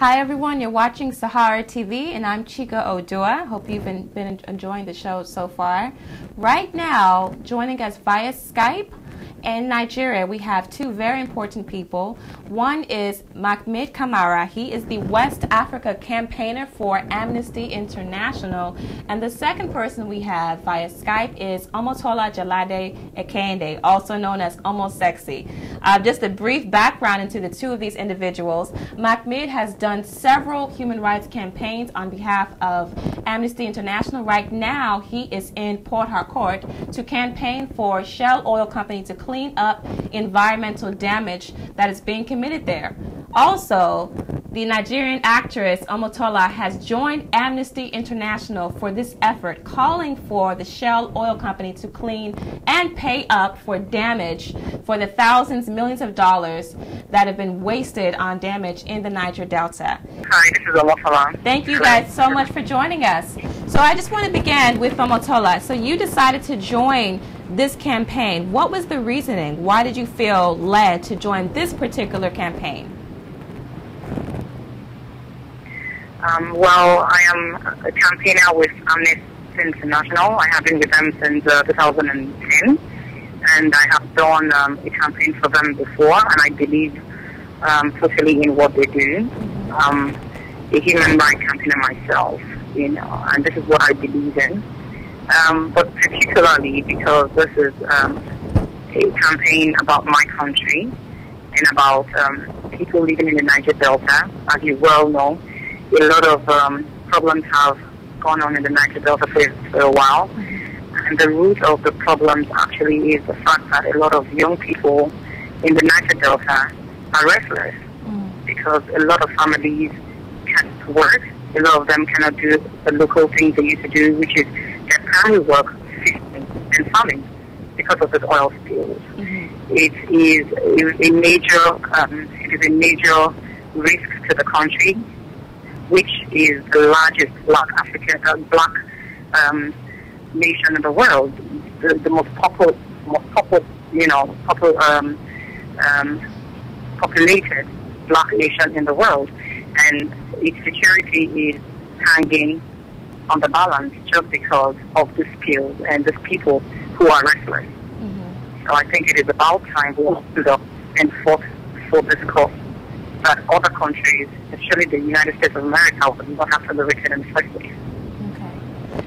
Hi everyone, you're watching Sahara TV and I'm Chika Odua. Hope you've been enjoying the show so far. Right now, joining us via Skype in Nigeria, we have two very important people. One is Mahmoud Kamara. He is the West Africa campaigner for Amnesty International. And the second person we have via Skype is Omotola Jalade Ekeinde, also known as Omo Sexy. Just a brief background into the two of these individuals. Mahmoud has done several human rights campaigns on behalf of Amnesty International. Right now, he is in Port Harcourt to campaign for Shell Oil Company to clean up environmental damage that is being committed there. Also, the Nigerian actress Omotola has joined Amnesty International for this effort, calling for the Shell Oil Company to clean and pay up for damage for the thousands, millions of dollars that have been wasted on damage in the Niger Delta. Hi, this is Omotola. Thank you guys so much for joining us. So I just want to begin with Omotola. So you decided to join this campaign. What was the reasoning? Why did you feel led to join this particular campaign? Well, I am a campaigner with Amnesty International. I have been with them since 2010, and I have done a campaign for them before, and I believe totally in what they do. A human rights campaigner myself, and this is what I believe in. But particularly because this is a campaign about my country and about people living in the Niger Delta. As you well know, a lot of problems have gone on in the Niger Delta for a while. And the root of the problems actually is the fact that a lot of young people in the Niger Delta are restless because a lot of families can't work. A lot of them cannot do the local things they used to do, which is their primary work, fishing and farming, because of the oil spills. It is a major risk to the country, which is the largest black nation in the world, the most populated black nation in the world, and its security is hanging on the balance just because of the spills and the people who are restless. So I think it is about time we stood up and fought for this cause that other countries, especially the United States of America, would not have tolerated in the first place. Okay.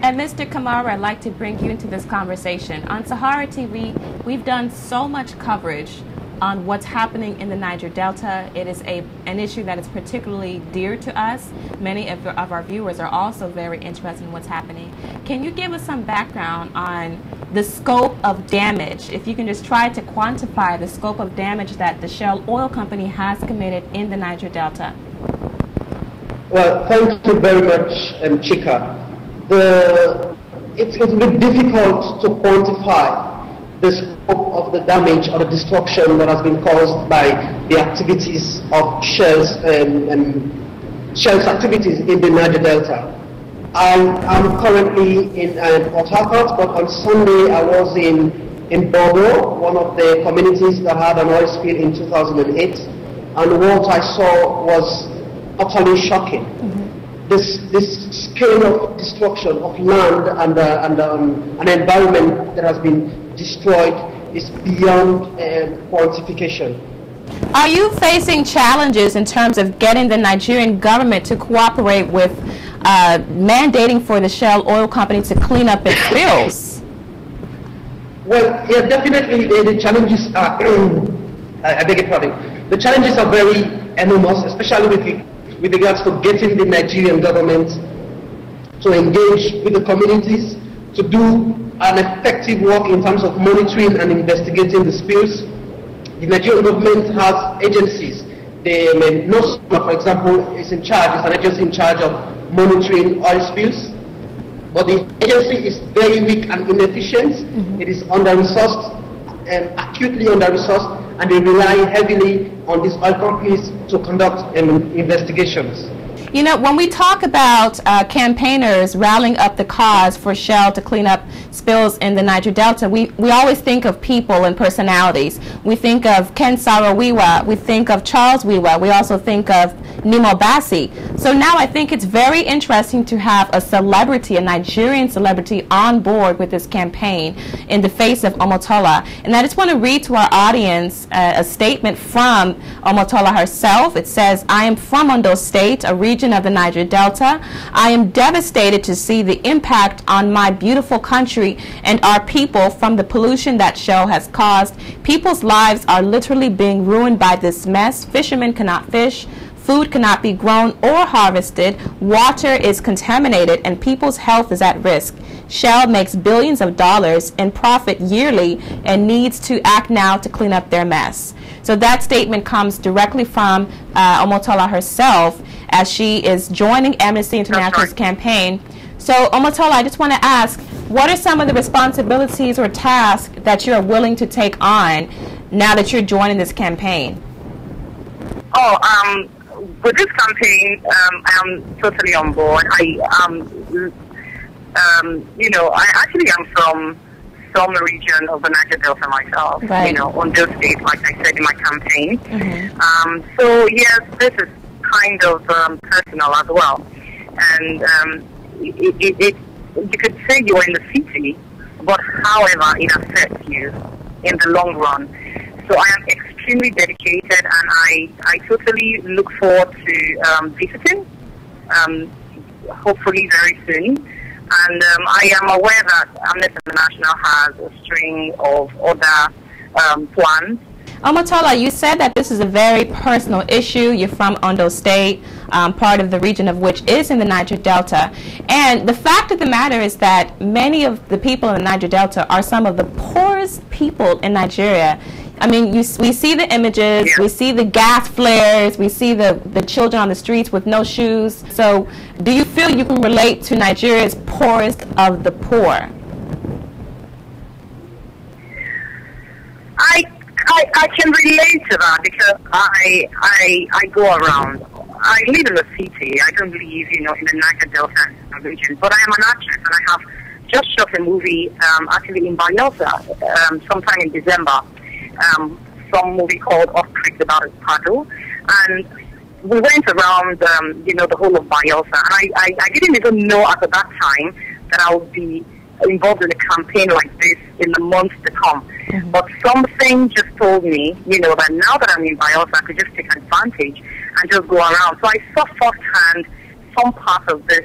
And Mr. Kamara, I'd like to bring you into this conversation. On Sahara TV, we've done so much coverage on what's happening in the Niger Delta. It is an issue that is particularly dear to us. Many of our viewers are also very interested in what's happening. Can you give us some background on the scope of damage? If you can just try to quantify the scope of damage that the Shell Oil Company has committed in the Niger Delta. Well, thank you very much, Chika. It's a bit difficult to quantify the scope of the damage or the destruction that has been caused by the activities of Shell's activities in the Niger Delta. I'm currently in Port Harcourt, but on Sunday I was in Bordeaux, one of the communities that had an oil spill in 2008, and what I saw was utterly shocking. This scale of destruction of land and an environment that has been destroyed is beyond quantification. Are you facing challenges in terms of getting the Nigerian government to cooperate with mandating for the Shell Oil Company to clean up its spills? Well, yeah, definitely the challenges are, I beg your pardon, the challenges are very enormous, especially with regards to getting the Nigerian government to engage with the communities, to do an effective work in terms of monitoring and investigating the spills. The Nigerian government has agencies. The NOSMA, for example, is an agency in charge of monitoring oil spills. But the agency is very weak and inefficient. It is under-resourced, acutely under-resourced, and they rely heavily on these oil companies to conduct investigations. You know, when we talk about campaigners rallying up the cause for Shell to clean up spills in the Niger Delta, we always think of people and personalities. We think of Ken Saro-Wiwa, we think of Charles Wiwa, we also think of Nemo Bassi. So now I think it's very interesting to have a celebrity, a Nigerian celebrity, on board with this campaign in the face of Omotola. And I just want to read to our audience a statement from Omotola herself. It says, "I am from Ondo State, a region of the Niger Delta. I am devastated to see the impact on my beautiful country and our people from the pollution that Shell has caused. People's lives are literally being ruined by this mess. Fishermen cannot fish. Food cannot be grown or harvested. Water is contaminated and people's health is at risk. Shell makes billions of dollars in profit yearly and needs to act now to clean up their mess." So that statement comes directly from Omotola herself as she is joining Amnesty International's campaign. So Omotola, I just want to ask, what are some of the responsibilities or tasks that you're willing to take on now that you're joining this campaign? With this campaign, I'm totally on board. You know, I actually am from some region of the Niger Delta myself. Right. You know, Ondo State, like I said in my campaign. Mm-hmm. So yes, this is kind of personal as well. And you could say you're in the city, but however, it affects you in the long run. So I am extremely dedicated, and I totally look forward to visiting, hopefully very soon. And I am aware that Amnesty International has a string of other plans. Omotola, you said that this is a very personal issue. You're from Ondo State, part of the region of which is in the Niger Delta. And the fact of the matter is that many of the people in the Niger Delta are some of the poorest people in Nigeria. I mean, we see the images, we see the gas flares, we see the children on the streets with no shoes. So do you feel you can relate to Nigeria's poorest of the poor? I can relate to that because I go around. I live in the city. I don't live, you know, in the Niger Delta region. But I am an actress, and I have just shot a movie actually in Bayelsa sometime in December. Some movie called Off Creek about a paddle, and we went around, you know, the whole of Bayelsa. And I didn't even know at that time that I would be involved in a campaign like this in the months to come. Mm-hmm. But something just told me, you know, that now that I'm in Bayelsa, I could just take advantage and just go around. So I saw firsthand some part of this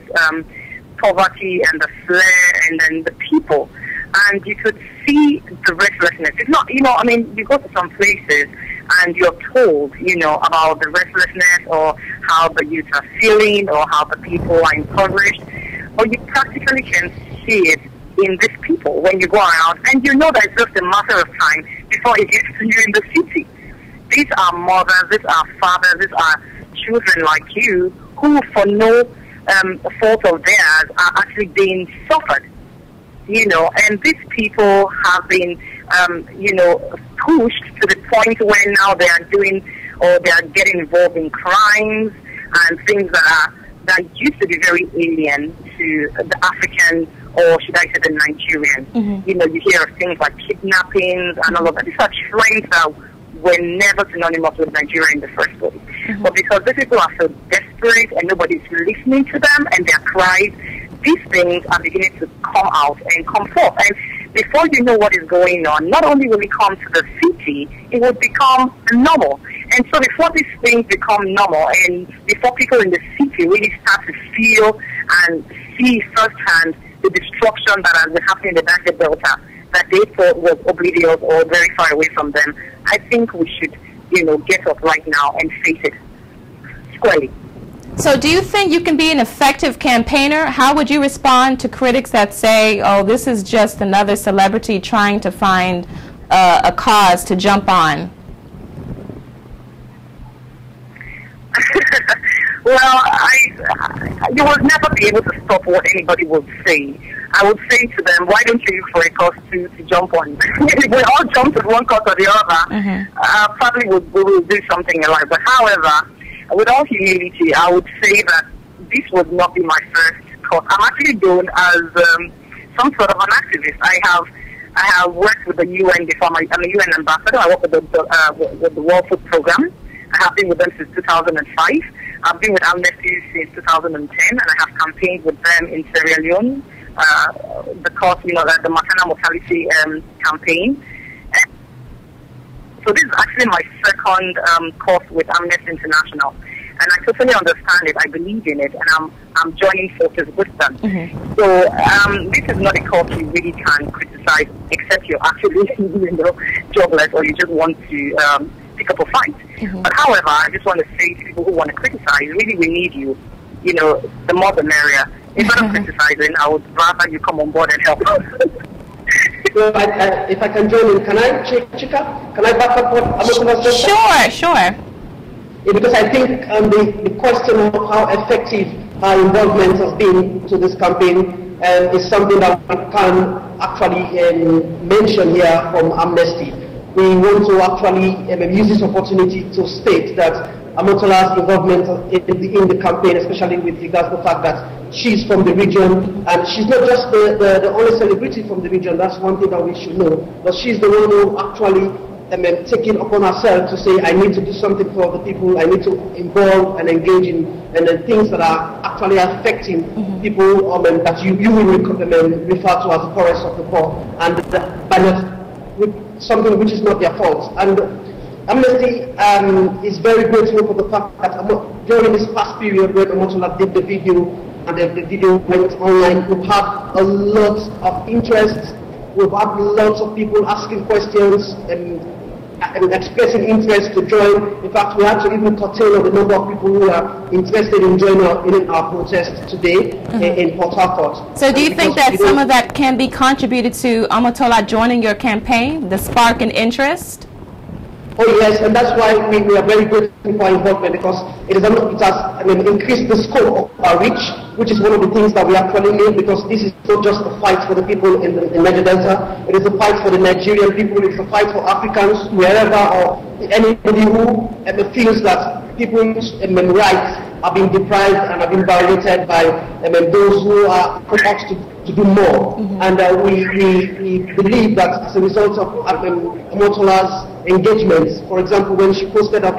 poverty and the flare and then the people. And you could see the restlessness. It's not, you know, I mean, you go to some places and you're told, you know, about the restlessness or how the youth are feeling or how the people are impoverished. But you practically can see it in these people when you go around, and you know that it's just a matter of time before it gets to you in the city. These are mothers, these are fathers, these are children like you who, for no fault of theirs, are actually being suffered. You know, and these people have been, you know, pushed to the point where now they are doing or they are getting involved in crimes and things that used to be very alien to the African, or should I say the Nigerian. Mm-hmm. You know, you hear of things like kidnappings and all of that. These are trends that were never synonymous with Nigeria in the first place. Mm-hmm. But because these people are so desperate and nobody's listening to them and their cries, these things are beginning to come out and come forth. And before you know what is going on, not only will it come to the city, it will become normal. And so before these things become normal and before people in the city really start to feel and see firsthand the destruction that has been happening in the Niger Delta that they thought was oblivious or very far away from them, I think we should, you know, get up right now and face it squarely. So do you think you can be an effective campaigner? How would you respond to critics that say, oh, this is just another celebrity trying to find a cause to jump on? Well, you will never be able to stop what anybody would say. I would say to them, why don't you look for a cause to jump on? If we all jump at one cause or the other, probably we will do something in life. But however, with all humility, I would say that this would not be my first course. I'm actually known as some sort of an activist. I have worked with the UN before. I'm a UN ambassador. I work with the World Food Program. I have been with them since 2005. I've been with Amnesty since 2010, and I have campaigned with them in Sierra Leone. The cause, the maternal mortality campaign. So this is actually my second course with Amnesty International, and I totally understand it. I believe in it, and I'm joining forces with them. So this is not a course you really can criticize, except you're actually jobless or you just want to pick up a fight. But however, I just want to say to people who want to criticize, really we need you. The more the merrier. Instead of criticizing, I would rather you come on board and help us. So if I can join in, can I, Chika? Can I back up what Omotola said? Sure. Yeah, because I think the question of how effective our involvement has been to this campaign is something that we can actually mention here from Amnesty. We want to actually use this opportunity to state that Omotola's involvement in the campaign, especially with regards to the fact that she's from the region, and she's not just the only celebrity from the region. That's one thing that we should know. But she's the one who actually taking upon herself to say, I need to do something for the people. I need to involve and engage in things that are actually affecting people that you will refer to as the poorest of the poor, and by not with something which is not their fault. And Amnesty is very grateful for the fact that during this past period when Omotola did the video and the video went online, we've had a lot of interest. We've had lots of people asking questions and expressing interest to join. In fact, we had to even curtail the number of people who are interested in joining our protest today in Port Harcourt. So do you think that some of that can be contributed to Omotola joining your campaign, the spark in interest? Oh yes, and that's why we are very grateful for our involvement, because it has increased the scope of our reach, which is one of the things that we actually need, because this is not just a fight for the people in Niger Delta, it is a fight for the Nigerian people, it's a fight for Africans, wherever, or anybody who feels that people's rights are being deprived and are being violated by those who are asked to do more. And we believe that as a result of Omotola's engagements, for example, when she posted the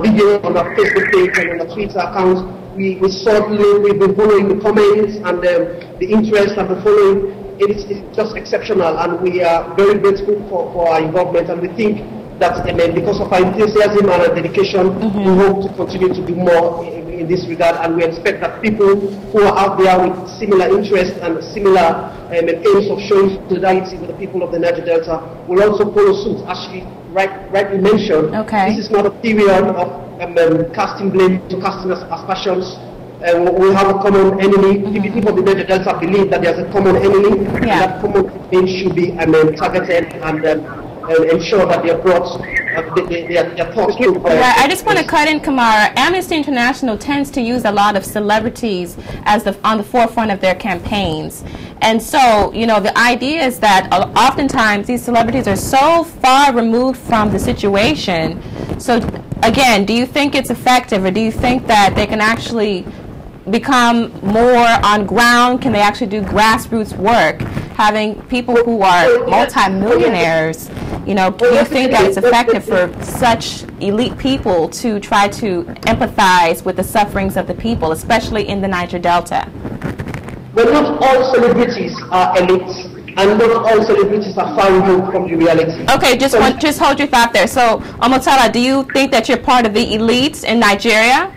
video on her Facebook page and on her Twitter account, we've been following the comments and the interest and the following. It's just exceptional, and we are very grateful for our involvement, and we think that because of our enthusiasm and our dedication, we hope to continue to do more in this regard, and we expect that people who are out there with similar interests and similar aims of showing solidarity with the people of the Niger Delta will also follow suit. As she rightly mentioned, this is not a period of casting blame to casting aspersions. We have a common enemy. People of the Niger Delta believe that there's a common enemy, and that common enemy should be targeted and ensure that they are brought, their thoughts to. I just want to cut in, Kamara. Amnesty International tends to use a lot of celebrities as on the forefront of their campaigns. And so, the idea is that oftentimes these celebrities are so far removed from the situation. So, again, do you think it's effective, or do you think that they can actually become more on ground? Can they actually do grassroots work? Having people who are multi-millionaires, do you think that it's effective for such elite people to try to empathize with the sufferings of the people, especially in the Niger Delta? Well, not all celebrities are elites, and not all celebrities are far removed from the reality. Okay, just hold your thought there. So, Omotola, do you think that you're part of the elites in Nigeria?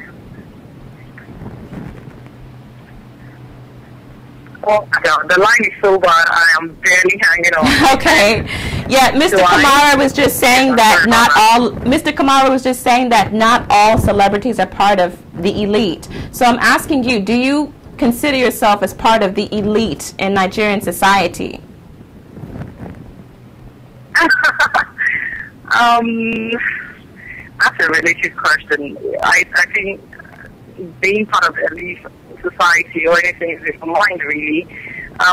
Oh, the line is so bad, I am barely hanging on. Okay. Yeah, Mr. Kamara was just saying that not all celebrities are part of the elite. So I'm asking you, do you consider yourself as part of the elite in Nigerian society? That's a related question. I think being part of the elite society or anything is in mind, really. I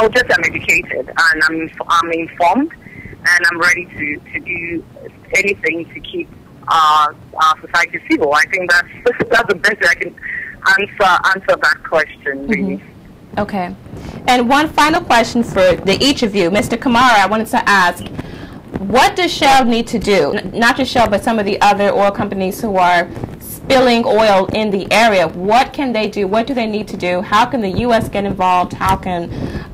would just say I'm educated, and I'm informed, and I'm ready to do anything to keep our society civil. I think that's the best way I can answer that question, really. Okay. And one final question for each of you. Mr. Kamara, I wanted to ask, what does Shell need to do? Not just Shell, but some of the other oil companies who are spilling oil in the area. What can they do? What do they need to do? How can the U.S. get involved? How can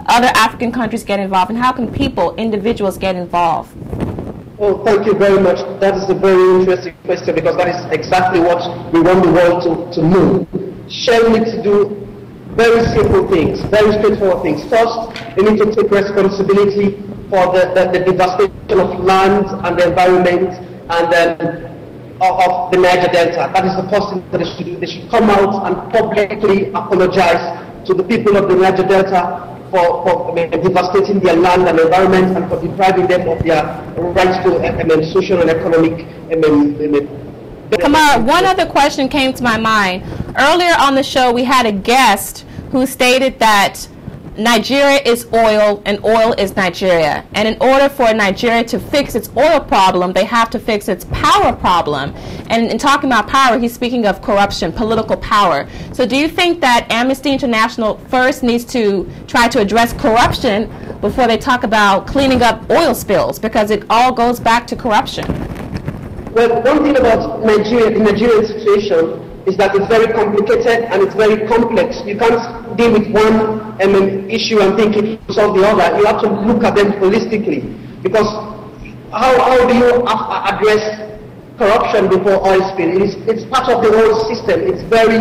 other African countries get involved? And how can people, individuals, get involved? Well, thank you very much. That is a very interesting question, because that is exactly what we want the world to know. Shell needs to do very simple things, very straightforward things. First, they need to take responsibility for the devastation of land and the environment and of the Niger Delta. That is the first thing that they should do. They should come out and publicly apologize to the people of the Niger Delta for devastating their land and environment and for depriving them of their rights to social and economic. Kamara, one other question came to my mind. Earlier on the show, we had a guest who stated that Nigeria is oil and oil is Nigeria. And in order for Nigeria to fix its oil problem, they have to fix its power problem. And in talking about power, he's speaking of corruption, political power. So do you think that Amnesty International first needs to try to address corruption before they talk about cleaning up oil spills? Because it all goes back to corruption. Well, one thing about Nigeria, the Nigerian situation, is that it's very complicated and it's very complex. You can't deal with one issue and think it will solve the other. You have to look at them holistically. Because how do you address corruption before oil spill? It's part of the whole system. It's very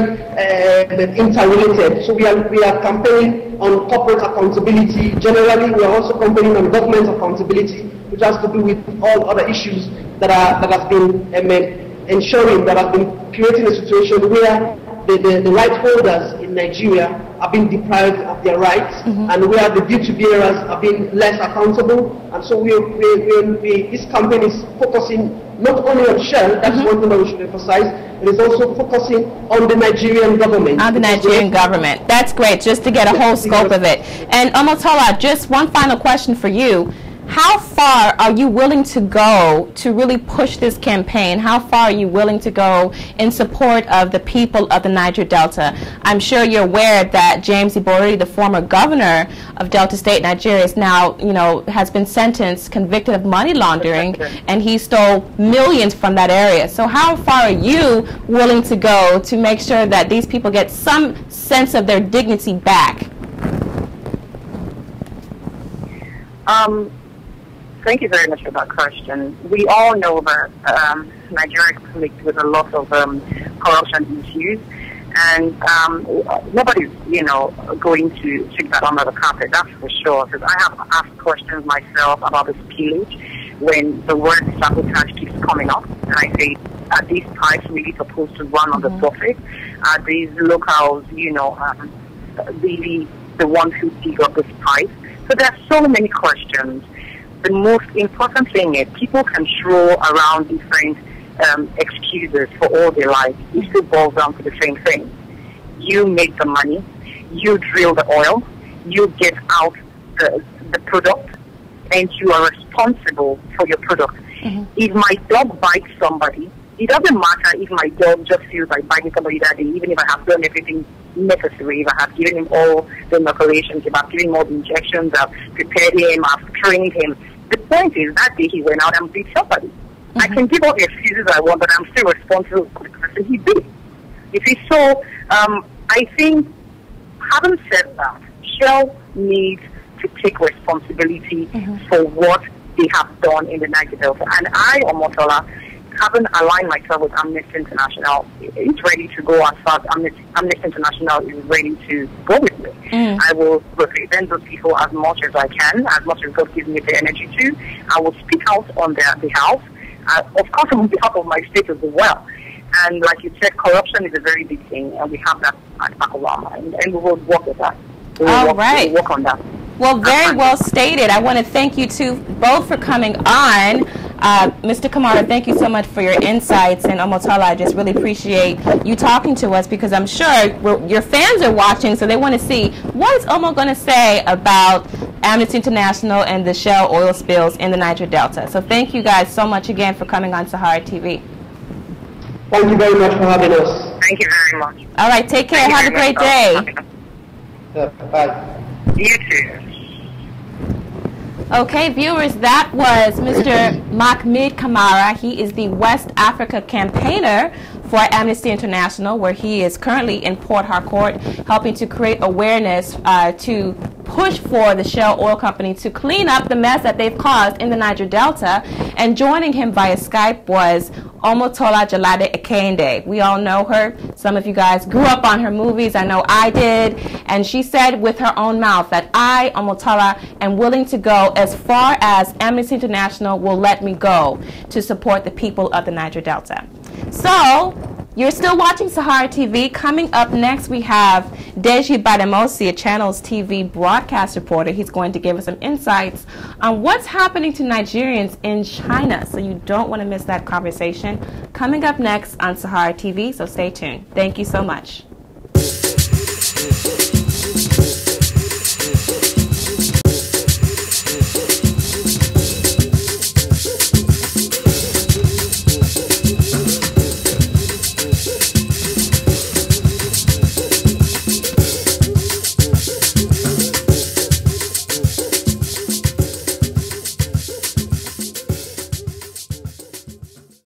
interrelated. So we are campaigning on corporate accountability. Generally, we are also campaigning on government accountability, which has to do with all other issues that have been ensuring, that have been creating a situation where the right holders in Nigeria are being deprived of their rights, and where the duty bearers are being less accountable. And so this campaign is focusing not only on Shell, that's one thing that we should emphasize, it is also focusing on the Nigerian government. On the Nigerian government. That's great, just to get a whole scope of it. And Omotola, just one final question for you. How far are you willing to go to really push this campaign? How far are you willing to go in support of the people of the Niger Delta? I'm sure you're aware that James Ibori, the former governor of Delta State, Nigeria, is now, has been sentenced, convicted of money laundering, and he stole millions from that area. So how far are you willing to go to make sure that these people get some sense of their dignity back? Thank you very much for that question. We all know that Nigeria is plagued with a lot of corruption issues, and nobody's, going to sweep that under the carpet, that's for sure. Because I have asked questions myself about the spillage when the word sabotage keeps coming up, and I say, are these pipes really supposed to run on the surface? Are these locals, really the ones who dig up this pipe? So there are so many questions. The most important thing is people can throw around different excuses for all their life. It still boils down to the same thing. You make the money, you drill the oil, you get out the product, and you are responsible for your product. If my dog bites somebody, it doesn't matter if my dog just feels like biting somebody that day, even if I have done everything necessary, if I have given him all the inoculations, if I've given him all the injections, I've prepared him, I've trained him. The point is, that day he went out and beat somebody. I can give all the excuses I want, but I'm still responsible for the person he beat. You see, so I think, having said that, Shell needs to take responsibility for what they have done in the Niger Delta. And I, Omotola, having aligned myself with Amnesty International, is ready to go as far as Amnesty International is ready to go with me. I will represent those people as much as I can, as much as God gives me the energy to. I will speak out on their behalf, of course on behalf of my state as well. And like you said, corruption is a very big thing, and we have that at the back of our mind, and we will work with that. We will work on that. Well, very well stated. I want to thank you two both for coming on. Mr. Kamara, thank you so much for your insights, and Omotola, I just really appreciate you talking to us, because I'm sure your fans are watching, so they want to see what is Omo going to say about Amnesty International and the Shell oil spills in the Niger Delta. So thank you guys so much again for coming on Sahara TV. Thank you very much for having us. Thank you very much. All right, take care. Have a great day. Bye. You too. Okay, viewers, that was Mr. Mahmoud Kamara. He is the West Africa campaigner for Amnesty International, where he is currently in Port Harcourt, helping to create awareness to push for the Shell Oil Company to clean up the mess that they've caused in the Niger Delta. And joining him via Skype was Omotola Jalade Ekeinde. We all know her. Some of you guys grew up on her movies. I know I did. And she said with her own mouth that I, Omotola, am willing to go as far as Amnesty International will let me go to support the people of the Niger Delta. So, you're still watching Sahara TV. Coming up next, we have Deji Bademosi, a Channels TV broadcast reporter. He's going to give us some insights on what's happening to Nigerians in China. So you don't want to miss that conversation. Coming up next on Sahara TV, so stay tuned. Thank you so much.